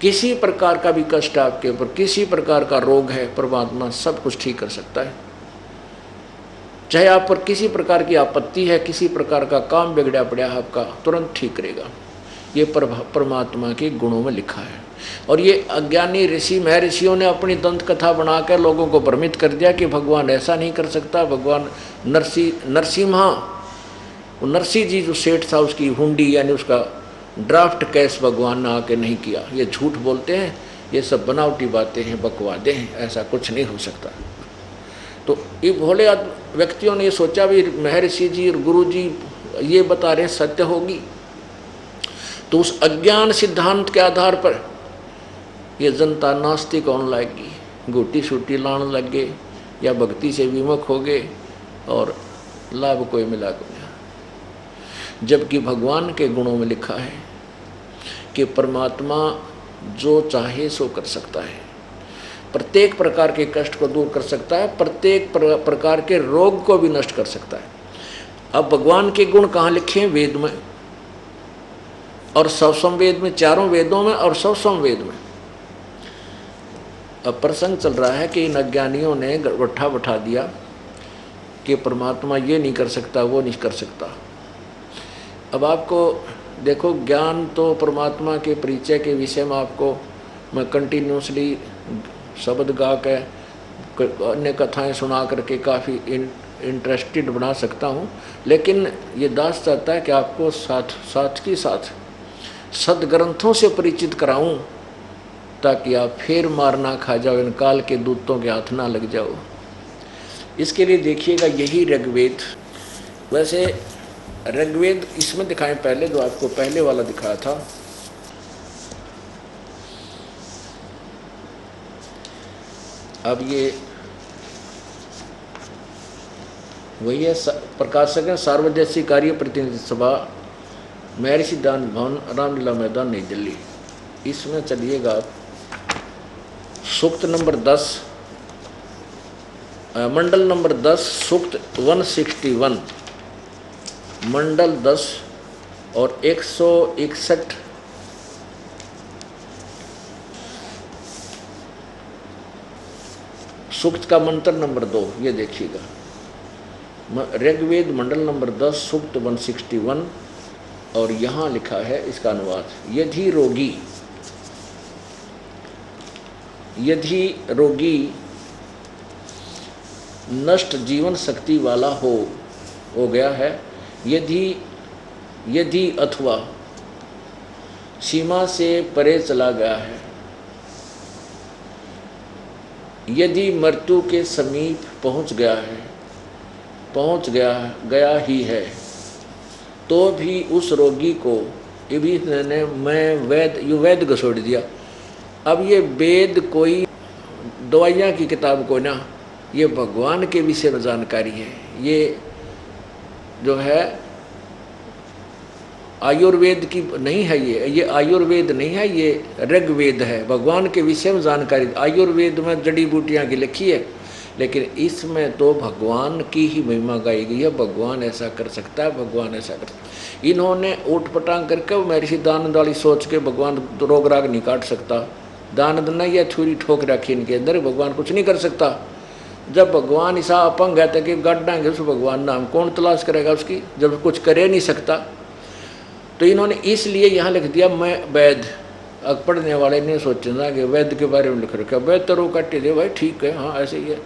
किसी प्रकार का भी कष्ट आपके ऊपर, किसी प्रकार का रोग है, परमात्मा सब कुछ ठीक कर सकता है। चाहे आप पर किसी प्रकार की आपत्ति है, किसी प्रकार का काम बिगड़ा पड़ा है आपका, तुरंत ठीक करेगा। ये परमात्मा के गुणों में लिखा है। और ये अज्ञानी ऋषि महर्षियों ने अपनी दंत कथा बनाकर लोगों को भ्रमित कर दिया कि भगवान ऐसा नहीं कर सकता। भगवान नरसिम्हा, नरसिंह जी जो सेठ था, उसकी हुंडी यानी उसका ड्राफ्ट कैश भगवान ने आके नहीं किया। ये झूठ बोलते हैं, ये सब बनावटी बातें हैं, बकवादे हैं, ऐसा कुछ नहीं हो सकता। तो ये भोले व्यक्तियों ने ये सोचा भी महर्षि जी और गुरु जी ये बता रहे हैं सत्य होगी, तो उस अज्ञान सिद्धांत के आधार पर ये जनता नास्तिक होने लगेगी, गोटी सूटी लाने लग गए या भक्ति से विमुख हो गए और लाभ कोई मिला को नहीं। जबकि भगवान के गुणों में लिखा है कि परमात्मा जो चाहे सो कर सकता है, प्रत्येक प्रकार के कष्ट को दूर कर सकता है, प्रत्येक प्रकार के रोग को भी नष्ट कर सकता है। अब भगवान के गुण कहाँ लिखे हैं? वेद में, और सवसम वेद में, चारों वेदों में और सवसम वेद में। अब प्रसंग चल रहा है कि इन अज्ञानियों ने गट्ठा बैठा दिया कि परमात्मा ये नहीं कर सकता, वो नहीं कर सकता। अब आपको देखो, ज्ञान तो परमात्मा के परिचय के विषय में आपको मैं कंटिन्यूसली शब्द गा के अन्य कथाएं सुना करके काफ़ी इंटरेस्टेड बना सकता हूँ, लेकिन ये दास चाहता है कि आपको साथ के साथ सदग्रंथों से परिचित कराऊं, ताकि आप फिर मार ना खा जाओ, इन काल के दूतों के हाथ ना लग जाओ। इसके लिए देखिएगा यही ऋग्वेद, वैसे ऋग्वेद इसमें दिखाएं पहले, जो आपको पहले वाला दिखाया था। अब ये वही है, प्रकाशक है, सार्वजनिक कार्य प्रतिनिधि सभा, महर्षि दान भवन, रामलीला मैदान, नई दिल्ली। इसमें चलिएगा आप, सूक्त नंबर 10, मंडल नंबर 10, सूक्त 161, मंडल 10 और 161 सूक्त का मंत्र नंबर 2, ये देखिएगा। ऋग्वेद मंडल नंबर 10, सूक्त 161, और यहाँ लिखा है इसका अनुवाद, यदि रोगी नष्ट जीवन शक्ति वाला हो गया है, यदि अथवा सीमा से परे चला गया है, यदि मृत्यु के समीप पहुंच गया ही है, तो भी उस रोगी को, ये भी मैंने वेद को छोड़ दिया। अब ये वेद कोई दवाइयाँ की किताब को ना, ये भगवान के विषय में जानकारी है। ये जो है आयुर्वेद की नहीं है, ये आयुर्वेद नहीं है, ये ऋग्वेद है, भगवान के विषय में जानकारी। आयुर्वेद में जड़ी बूटियाँ की लिखी है, लेकिन इसमें तो भगवान की ही महिमा गाई गई है। भगवान ऐसा कर सकता है, भगवान ऐसा कर सकता है। इन्होंने ऊट पटांग करके महर्षि दानंद वाली सोच के भगवान रोग राग नहीं काट सकता, दानंद ने यह छुरी ठोक रखी इनके अंदर, भगवान कुछ नहीं कर सकता। जब भगवान ऐसा अपंग है कि गाड़ेंगे उस भगवान नाम कौन तलाश करेगा उसकी, जब कुछ करे नहीं सकता। तो इन्होंने इसलिए यहाँ लिख दिया, मैं वैद। पढ़ने वाले ने सोचना कि वैद के बारे में लिख रखा, वैद तो रोग काटे दे भाई, ठीक है, हाँ ऐसे ही है।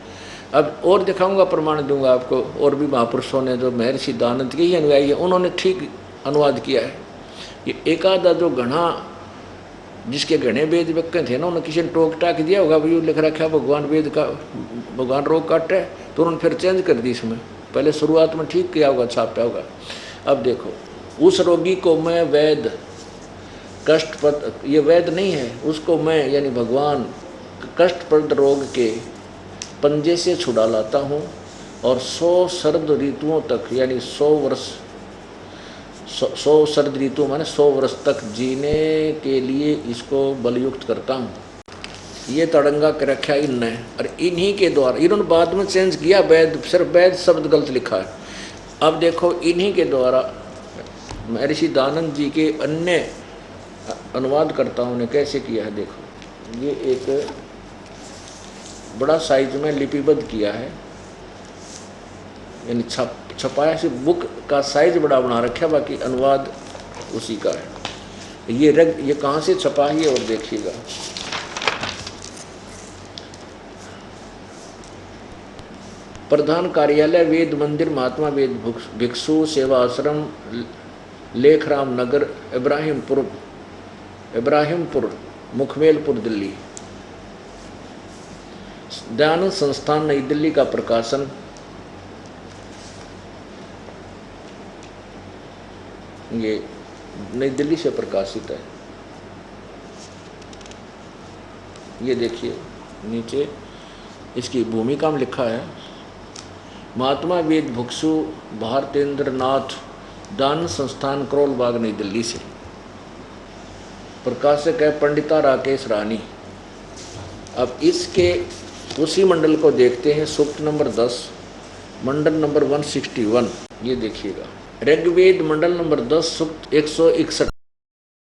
अब और दिखाऊंगा, प्रमाण दूंगा आपको, और भी महापुरुषों ने जो महर्षि दानंद के ही अनुयायी है उन्होंने ठीक अनुवाद किया है। ये एक आधा जो घना, जिसके घने वेद व्यक्ति थे ना, उन्होंने किसी ने टोक टाक दिया होगा, भाई लिख रखा है भगवान वेद का, भगवान रोग काटे, तो उन्होंने फिर चेंज कर दी इसमें। पहले शुरुआत में ठीक किया होगा, छापा होगा। अब देखो, उस रोगी को मैं वैद कष्टप्रद, ये वैद नहीं है, उसको मैं यानी भगवान कष्टप्रद रोग के पंजे से छुड़ा लाता हूँ, और 100 शरद ऋतुओं तक, यानी 100 वर्ष, 100 शरद ऋतु माने 100 वर्ष तक जीने के लिए इसको बलयुक्त करता हूँ। ये तड़ंगा कर रखा इनने, और इन्हीं के द्वारा, इन्होंने बाद में चेंज किया, वैद, सिर्फ वैद शब्द गलत लिखा है। अब देखो, इन्हीं के द्वारा महर्षि दानंद जी के अन्य अनुवादकर्ताओं ने कैसे किया है देखो। ये एक बड़ा साइज में लिपिबद्ध किया है, यानी छपाया से बुक का साइज बड़ा बना रखा, बाकी अनुवाद उसी का है। ये कहाँ से छपा है और देखिएगा। प्रधान कार्यालय वेद मंदिर महात्मा वेद भिक्षु सेवा आश्रम लेखराम नगर इब्राहिमपुर मुखमेलपुर दिल्ली। दयानंद संस्थान नई दिल्ली का प्रकाशन। ये नई दिल्ली से प्रकाशित है। ये देखिए नीचे इसकी भूमिका में लिखा है, महात्मा वेद भिक्षु भारतेंद्र नाथ दान संस्थान करोल बाग नई दिल्ली से। प्रकाशक है पंडिता राकेश रानी। अब इसके उसी मंडल को देखते हैं, सूक्त नंबर 10 मंडल नंबर 161। ये देखिएगा ऋग्वेद मंडल नंबर 10 सूक्त 161।